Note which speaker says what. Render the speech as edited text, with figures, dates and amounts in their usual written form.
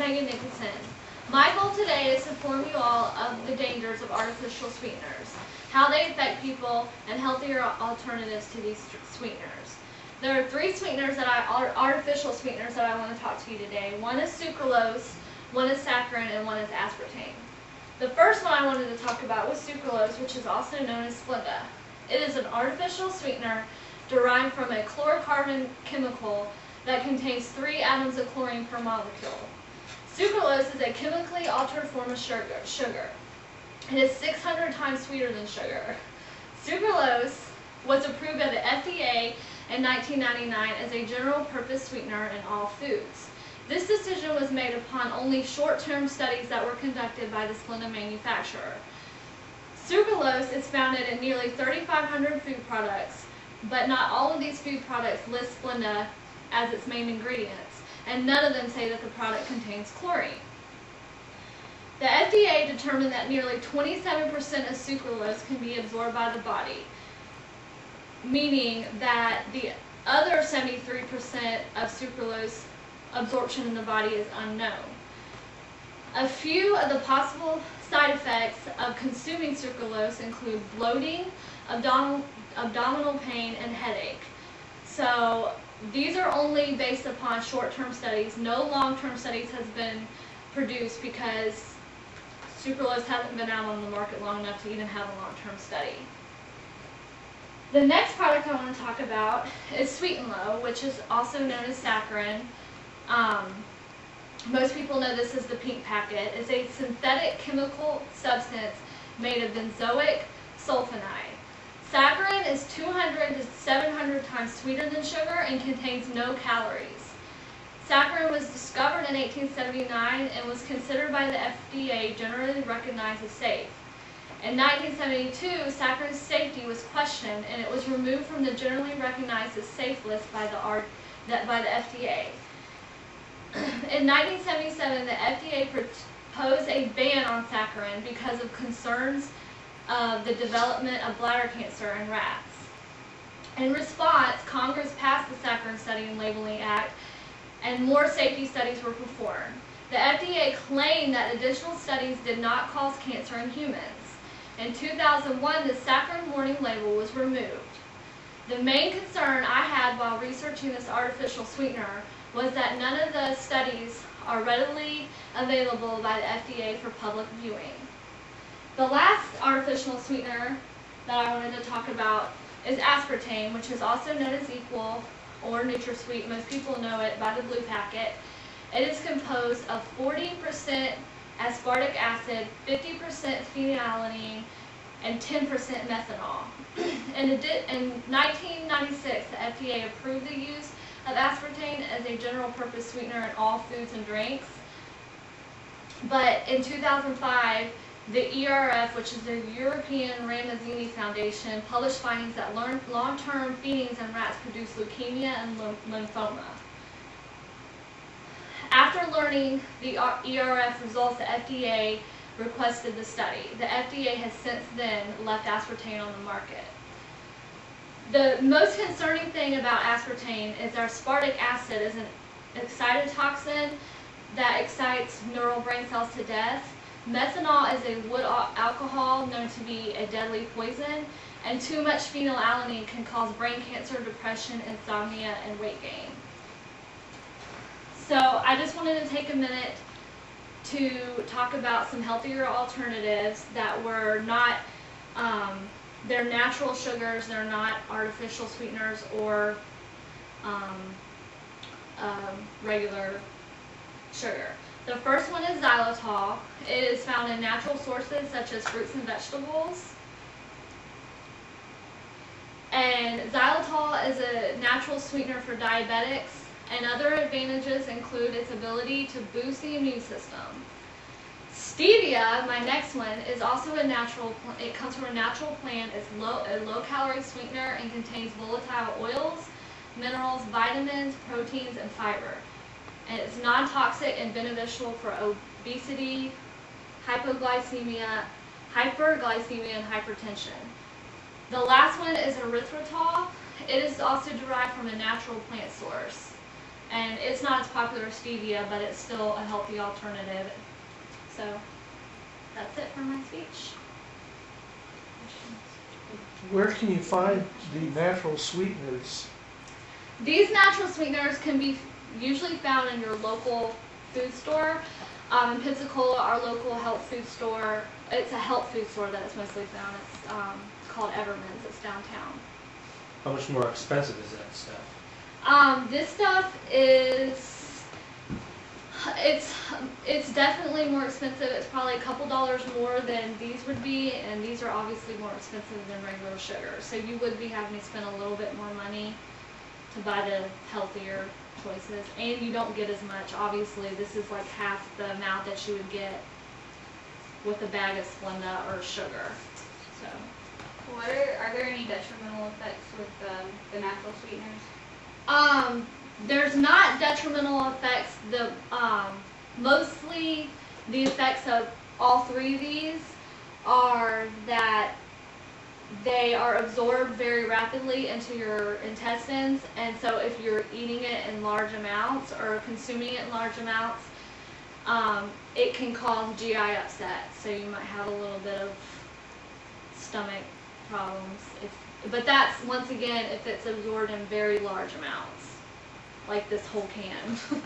Speaker 1: Megan Nicholson. My goal today is to inform you all of the dangers of artificial sweeteners, how they affect people, and healthier alternatives to these sweeteners. There are three artificial sweeteners that I want to talk to you today. One is sucralose, one is saccharin, and one is aspartame. The first one I wanted to talk about was sucralose, which is also known as Splenda. It is an artificial sweetener derived from a chlorocarbon chemical that contains 3 atoms of chlorine per molecule. Sucralose is a chemically altered form of sugar. It is 600 times sweeter than sugar. Sucralose was approved by the FDA in 1999 as a general-purpose sweetener in all foods. This decision was made upon only short-term studies that were conducted by the Splenda manufacturer. Sucralose is found in nearly 3,500 food products, but not all of these food products list Splenda as its main ingredients, and none of them say that the product contains chlorine. The FDA determined that nearly 27% of sucralose can be absorbed by the body, meaning that the other 73% of sucralose absorption in the body is unknown. A few of the possible side effects of consuming sucralose include bloating, abdominal pain, and headache. So these are only based upon short-term studies. No long-term studies has been produced because sucralose hasn't been out on the market long enough to even have a long-term study. The next product I want to talk about is Sweet and Low, which is also known as saccharin. Most people know this as the pink packet. It's a synthetic chemical substance made of benzoic sulfonide. Saccharin is 200 to 700 times sweeter than sugar and contains no calories. Saccharin was discovered in 1879 and was considered by the FDA generally recognized as safe. In 1972, saccharin's safety was questioned and it was removed from the generally recognized as safe list by the FDA. In 1977, the FDA proposed a ban on saccharin because of concerns of the development of bladder cancer in rats. In response, Congress passed the Saccharin Study and Labeling Act, and more safety studies were performed. The FDA claimed that additional studies did not cause cancer in humans. In 2001, the saccharin warning label was removed. The main concern I had while researching this artificial sweetener was that none of the studies are readily available by the FDA for public viewing. The last artificial sweetener that I wanted to talk about is aspartame, which is also known as Equal or NutraSweet. Most people know it by the blue packet. It is composed of 40% aspartic acid, 50% phenylalanine, and 10% methanol. In 1996, the FDA approved the use of aspartame as a general-purpose sweetener in all foods and drinks. But in 2005, the ERF, which is the European Ramazzini Foundation, published findings that long-term feedings in rats produce leukemia and lymphoma. After learning the ERF results, the FDA requested the study. The FDA has since then left aspartame on the market. The most concerning thing about aspartame is that aspartic acid is an excitotoxin that excites neural brain cells to death. Methanol is a wood alcohol known to be a deadly poison, and too much phenylalanine can cause brain cancer, depression, insomnia, and weight gain. So I just wanted to take a minute to talk about some healthier alternatives that were not, they're natural sugars, they're not artificial sweeteners or regular sugar. The first one is xylitol. It is found in natural sources such as fruits and vegetables. And xylitol is a natural sweetener for diabetics, and other advantages include its ability to boost the immune system. Stevia, my next one, is also a natural, it comes from a natural plant. It's a low-calorie sweetener and contains volatile oils, minerals, vitamins, proteins, and fiber. And it's non-toxic and beneficial for obesity, hyperglycemia, and hypertension. The last one is erythritol. It is also derived from a natural plant source. And it's not as popular as stevia, but it's still a healthy alternative. So that's it for my speech.
Speaker 2: Where can you find the natural sweeteners?
Speaker 1: These natural sweeteners can be usually found in your local food store. In Pensacola, our local health food store, it's a health food store that it's mostly found. It's called Everman's. It's downtown.
Speaker 3: How much more expensive is that stuff?
Speaker 1: This stuff is, it's definitely more expensive. It's probably a couple dollars more than these would be, and these are obviously more expensive than regular sugar. So you would be having to spend a little bit more money to buy the healthier choices, and you don't get as much. Obviously, this is like half the amount that you would get with a bag of Splenda or sugar. So,
Speaker 4: Are there any detrimental effects with the natural sweeteners?
Speaker 1: there's not detrimental effects. Mostly the effects of all three of these are that they are absorbed very rapidly into your intestines, and so if you're eating it in large amounts or consuming it in large amounts, it can cause GI upset. So you might have a little bit of stomach problems. But that's, once again, if it's absorbed in very large amounts, like this whole can.